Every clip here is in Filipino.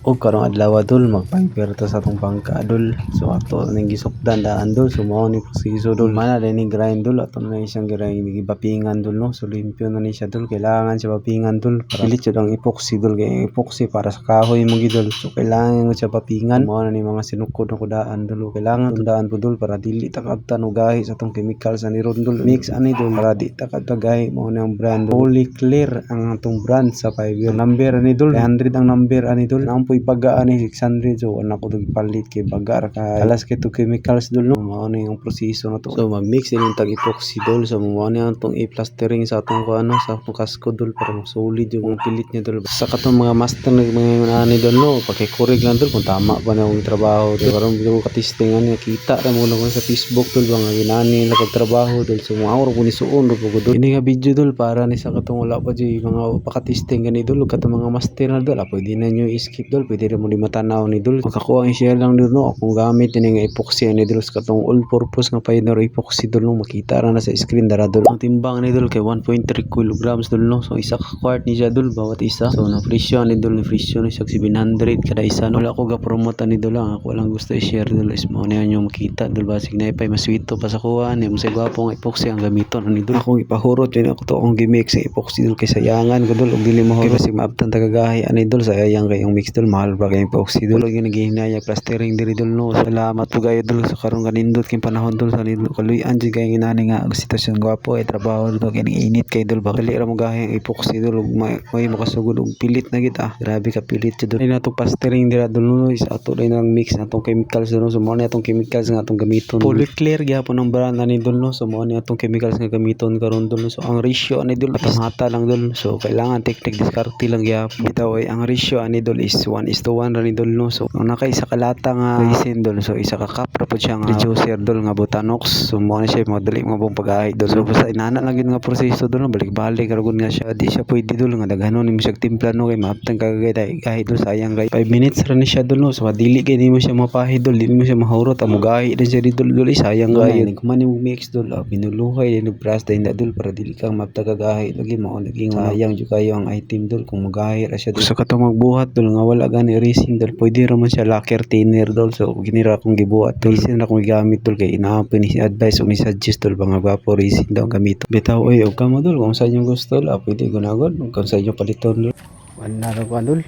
Og karong adlaw dul magpamper ta sa atong bangka dul. So ato ning gisukdan daan dul, so mao ni proseso dul. Mana din ni grind dul, ato na siyang grind gibapingan dul no. So limpyo na ni siya dul, kailangan siya bapingan dul para pilit jud ang epoxy dul, kay epoxy para sa kahoy mo gidul. So kailangan siya bapingan. Mao na ni mga sinukod na kudaan dul, kailangan tundaan po dul para dili ta kabtan og gahi sa atong chemicals ani ron dul. Mix ani dul para di ta kabtan gahi. Mao na ang brand Polyclear ang atong brand sa 5 year. Number ani dul 100 ang number ani dul. Po'y baga ani 600, so wala ko dug palit kay baga ra kay alas kay to chemicals dul no. Mao ni ang proseso na to. So mag-mix din tag epoxy dul, so mao ni ang tong i-plastering sa atong kuano sa atong kasko dul para solid yung pilit niya dul. Sa katong mga master na mga ani dul no, pakikorek lang dul kung tama ba na ang trabaho dul. Karon bigo ka-testing ani kita ra mo lang sa Facebook dul mga ginani na pagtrabaho dul. So mao ra ni suon ro pud dul. Ini nga video dul para ni sa katong wala pa jud mga paka-testing gani dul katong mga master na dul. Pwede na nyo i-skip dul, pwede rin mo di matanaw ni dul. Makakuha ang share lang dul no, kung gamit din nga epoxy ni dul sa katong all purpose nga pioneer epoxy dul no, makita ra na sa screen dara dul. Ang timbang ni dul kay 1.3 kilograms dul no, so isa ka quart ni siya dul bawat isa. So na presyo ni dul, ni presyo ni siya 700 kada isa no. Wala ko ga promote ni dul lang, ako lang gusto i-share dul is mo niya nyo makita dul, basig na ipay maswito pa sa kuha ni mo sa gwapo nga epoxy ang gamiton ni dul. Akong ipahurot yun ako to akong gimix sa epoxy dul kay sayangan ko dul og dili mo kay basig maabtan tagagahi ani dul, sayang kay yung mix dul mahal ba kay epoxy dul. Yung naghihinaya plastering diri dul no. Salamat po kayo dul sa karon ganindot king panahon dul sa kaluyan jud kay inani nga sitwasyon gwapo ay trabaho dul kay init kay dul ba dili ra mo gahi epoxy dul ug may makasugod og pilit na kita. Grabe ka pilit jud dul. Ina to plastering dira dul no, is ato din ang mix na atong chemicals dul no. So mo ni atong chemicals nga atong gamiton. Polyclear gyapon ang brand ani dul no. So mo ni atong chemicals nga gamiton karon dul no. So ang ratio ani dul patangata lang dul. So kailangan technique diskarte lang gyapon. Bitaw ay ang ratio ani dul is 1:1 ra ni dul no. So kung naka isa ka lata nga resin dul, so isa ka cup ra pud siya nga reducer dul nga butanox. So mo na siya madali mo pong pag-ahit dul. So basta inana lang yun nga proseso dul no, balik-balik ra gud nga siya. Di siya pwede dul nga daghanon ni siya timpla no, kay maabtan ka kay gahi dul sayang kay 5 minutes ra ni siya dul no. So dili kay nimo siya mapahid dul, dili mo siya mahurot amo gahi din siya dul dul, sayang gahi. Kuman mo mix dul, binuluhay din brush din dul para dili kang maabtan ka gahi lagi mo naging sayang jud kayo ang item dul kung magahi ra siya dul. So katong magbuhat dul nga wala gani racing dul, pwede ra man siya lacquer thinner dul. So ginira akong gibuhat dul, isin akong gigamit dul kay inaapin ni advice o ni suggest dul mga gwapo racing daw gamit. Bitaw oy og kamo dul kung sa inyo gusto dul, pwede gunagod kung sa inyo paliton dul. Wala ra ko dul.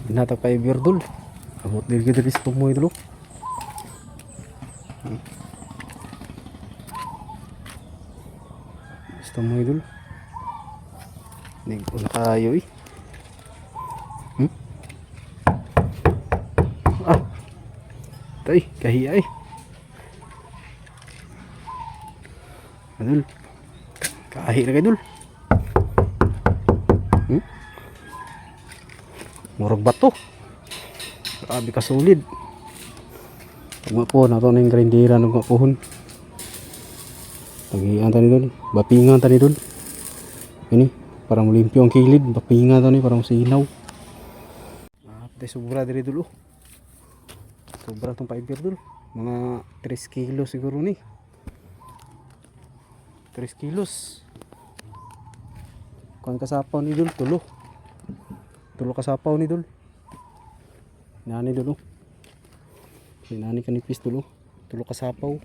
Nata pa ibir dul. Amot dil gid gusto mo dul. Gusto mo dul. Ning una kayo eh. Tay, kahiya eh. Adul. Kahi ra kay dul. Murag bato. Grabe ka solid. Pagmapo na to ning grindera ng mapuhon. Tagian tani dul, bapingan tani dul. Ini para mulimpyo ang kilid, bapingan tani para masinaw. Tay sobra diri dul oh. Sobra tong fiber dul. Mga 3 kilo siguro ni. 3 kilos. Kuan kasapaw ni dul, tulo kasapaw ni dul. Nani dul oh. Sinani kanipis dul oh. Tulo kasapaw.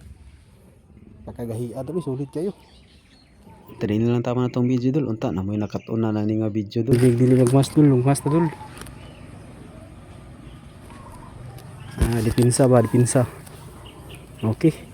Pakagahia dul, sulit kayo. Tadi na lang tama na tong video dul. Unta na mo nakatuna na ni nga video dul. Dili magmas dul, lungmas na dul. Dipinsa ba, dipinsa. Okay.